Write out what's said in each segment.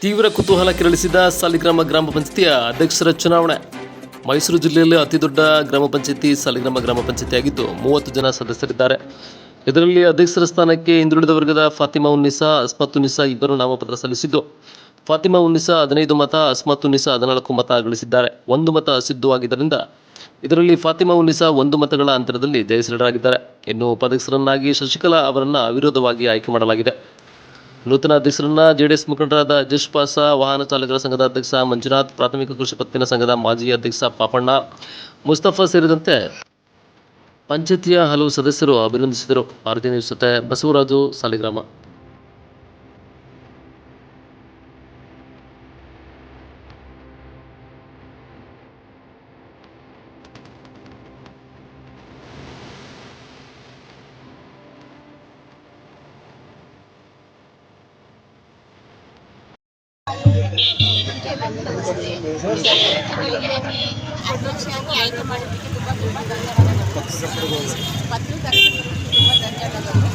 ತೀವ್ರ ಕುತೂಹಲ ಕೆರಳಿಸಿದ ಸಾಲಿಗ್ರಾಮ ಗ್ರಾಮ ಪಂಚಾಯತಿಯ ಅಧ್ಯಕ್ಷರ ಚುನಾವಣೆ. ಮೈಸೂರು ಜಿಲ್ಲೆಯಲ್ಲಿ ಅತಿದೊಡ್ಡ ಗ್ರಾಮ ಪಂಚಾಯತಿ ಸಾಲಿಗ್ರಾಮ ಗ್ರಾಮ ಪಂಚಾಯತಿ ಆಗಿದ್ದು 30 ಜನ ಸದಸ್ಯರಿದ್ದಾರೆ. ಇದರಲ್ಲಿ ಅಧ್ಯಕ್ಷರ ಸ್ಥಾನಕ್ಕೆ ಹಿಂದುಳಿದ ವರ್ಗದ ಫಾತಿಮಾ ಉನ್ನಿಸಾ, ಅಸ್ಮತ್ ಉನ್ನಿಸಾ ಇಬ್ಬರು ನಾಮಪತ್ರ ಸಲ್ಲಿಸಿದ್ದು, ಫಾತಿಮಾ ಉನ್ನಿಸಾ 15 ಮತ, ಅಸ್ಮತ್ ಉನ್ನಿಸಾ 14 ಮತ ಗಳಿಸಿದ್ದಾರೆ. 1 ಮತ ಅಸಿದ್ಧವಾಗಿದ್ದರಿಂದ ಇದರಲ್ಲಿ ಫಾತಿಮಾ ಉನ್ನಿಸಾ 1 ಮತಗಳ ಅಂತರದಲ್ಲಿ ಜಯಶ್ರೀಲರಾಗಿದ್ದಾರೆ. ಇನ್ನು ಉಪಾಧ್ಯಕ್ಷರನ್ನಾಗಿ ಶಶಿಕಲಾ ಅವರನ್ನು ಅವಿರೋಧವಾಗಿ ಆಯ್ಕೆ ಮಾಡಲಾಗಿದೆ. ನೂತನ ಅಧ್ಯಕ್ಷರನ್ನ ಜೆಡಿಎಸ್ ಮುಖಂಡರಾದ ಜಶ್ಪಾಸ, ವಾಹನ ಚಾಲಕರ ಸಂಘದ ಅಧ್ಯಕ್ಷ ಮಂಜುನಾಥ್, ಪ್ರಾಥಮಿಕ ಕೃಷಿ ಪತ್ತಿನ ಸಂಘದ ಮಾಜಿ ಅಧ್ಯಕ್ಷ ಪಾಪಣ್ಣ, ಮುಸ್ತಫಾ ಸೇರಿದಂತೆ ಪಂಚಾಯತಿಯ ಹಲವು ಸದಸ್ಯರು ಅಭಿನಂದಿಸಿದರು. ಆರ್ಜಿ ನ್ಯೂಸ್ ಜೊತೆ ಬಸವರಾಜು, ಸಾಲಿಗ್ರಾಮ. ಅಧ್ಯಕ್ಷರಾಗಿ ಆಯ್ಕೆ ಮಾಡೋದಕ್ಕೆ ತುಂಬ ಧನ್ಯವಾದಗಳು. ಪತ್ರಕರ್ತರಿಗೂ ತುಂಬ ಧನ್ಯವಾದಗಳು.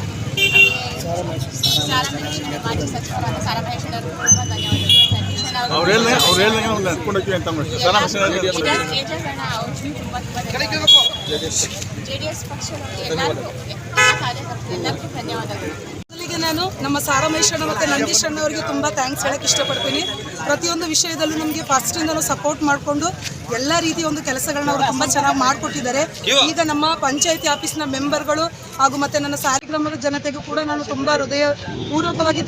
ಸಾರಾ ಮಹೇಶ್ವರ ಮಾಜಿ ಸಚಿವರಾದ ಸಾರಾ ಮಹೇಶ್ವರರು ತುಂಬ ಧನ್ಯವಾದಗಳು. ಜೆಡಿಎಸ್ ಪಕ್ಷದವರು ಎಲ್ಲರಿಗೂ ಕಾರ್ಯಕರ್ತರು ಎಲ್ಲರಿಗೂ ಧನ್ಯವಾದಗಳು. ನಾನು ನಮ್ಮ ಸಾರಾ ಮಹೇಶ್ವರ ಮತ್ತು ನಂದೀಶ್ ಅಣ್ಣವರಿಗೆ ತುಂಬ ಥ್ಯಾಂಕ್ಸ್ ಹೇಳಕ್ಕೆ ಇಷ್ಟಪಡ್ತೀನಿ. ಪ್ರತಿಯೊಂದು ವಿಷಯದಲ್ಲೂ ನಮಗೆ ಫಸ್ಟಿಂದಲೂ ಸಪೋರ್ಟ್ ಮಾಡಿಕೊಂಡು ಎಲ್ಲ ರೀತಿಯ ಒಂದು ಕೆಲಸಗಳನ್ನ ಅವರು ತುಂಬ ಚೆನ್ನಾಗಿ ಮಾಡಿಕೊಟ್ಟಿದ್ದಾರೆ. ಈಗ ನಮ್ಮ ಪಂಚಾಯತಿ ಆಫೀಸ್ನ ಮೆಂಬರ್ಗಳು ಹಾಗೂ ಮತ್ತು ನನ್ನ ಸಾಲಿಗ್ರಾಮದ ಜನತೆಗೂ ಕೂಡ ನಾನು ತುಂಬ ಹೃದಯಪೂರ್ವಕವಾಗಿ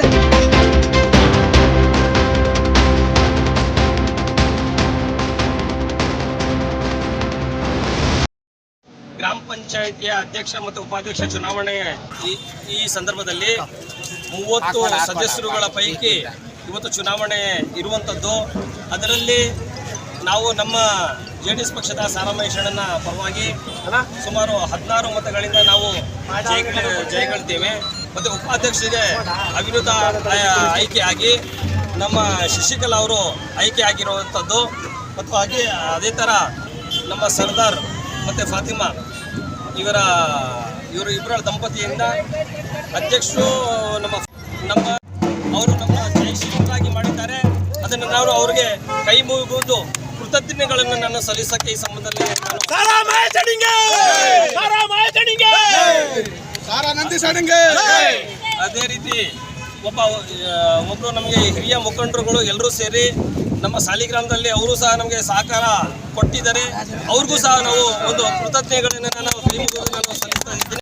ಗ್ರಾಮ ಪಂಚಾಯಿತಿಯ ಅಧ್ಯಕ್ಷ ಮತ್ತು ಉಪಾಧ್ಯಕ್ಷ ಚುನಾವಣೆ ಈ ಸಂದರ್ಭದಲ್ಲಿ 30 ಸದಸ್ಯರುಗಳ ಪೈಕಿ ಇವತ್ತು ಚುನಾವಣೆ ಇರುವಂಥದ್ದು. ಅದರಲ್ಲಿ ನಾವು ನಮ್ಮ ಜೆಡಿಎಸ್ ಪಕ್ಷದ ಸಾರಾ ಮಹೇಶಣ್ಣನ ಪರವಾಗಿ ಸುಮಾರು 16 ಮತಗಳಿಂದ ನಾವು ಜಯಗಳಿದ್ದೇವೆ. ಮತ್ತು ಉಪಾಧ್ಯಕ್ಷರಿಗೆ ಅವಿರೋಧ ಆಯ್ಕೆಯಾಗಿ ನಮ್ಮ ಶಶಿಕಲಾ ಅವರು ಆಯ್ಕೆಯಾಗಿರುವಂಥದ್ದು. ಮತ್ತು ಹಾಗೆ ಅದೇ ಥರ ನಮ್ಮ ಸರ್ದಾರ್ ಮತ್ತು ಫಾತಿಮಾ ಇವರು ಇಬ್ಬರ ದಂಪತಿಯಿಂದ ಅಧ್ಯಕ್ಷರು ಅವರು ನಮ್ಮ ಜಯಶೀಲರಾಗಿ ಮಾಡಿದ್ದಾರೆ. ಅದನ್ನು ನಾವು ಅವರಿಗೆ ಕೈ ಮುಗಿದು ಕೃತಜ್ಞತೆಗಳನ್ನು ನಾನು ಸಲ್ಲಿಸಕ್ಕೆ ಈ ಸಂಬಂಧದಲ್ಲಿ ಅದೇ ರೀತಿ ಒಬ್ಬರು ನಮಗೆ ಹಿರಿಯ ಮುಖಂಡರುಗಳು ಎಲ್ಲರೂ ಸೇರಿ ನಮ್ಮ ಸಾಲಿಗ್ರಾಮದಲ್ಲಿ ಅವರು ಸಹ ನಮಗೆ ಸಹಕಾರ ಕೊಟ್ಟಿದ್ದಾರೆ. ಅವ್ರಿಗೂ ಸಹ ನಾವು ಒಂದು ಕೃತಜ್ಞತೆಗಳನ್ನು ನಾವು ಕೈ ಮುಗಿದು ನಾನು ಸಲ್ಲಿಸ್ತಾ ಇದ್ದೀನಿ.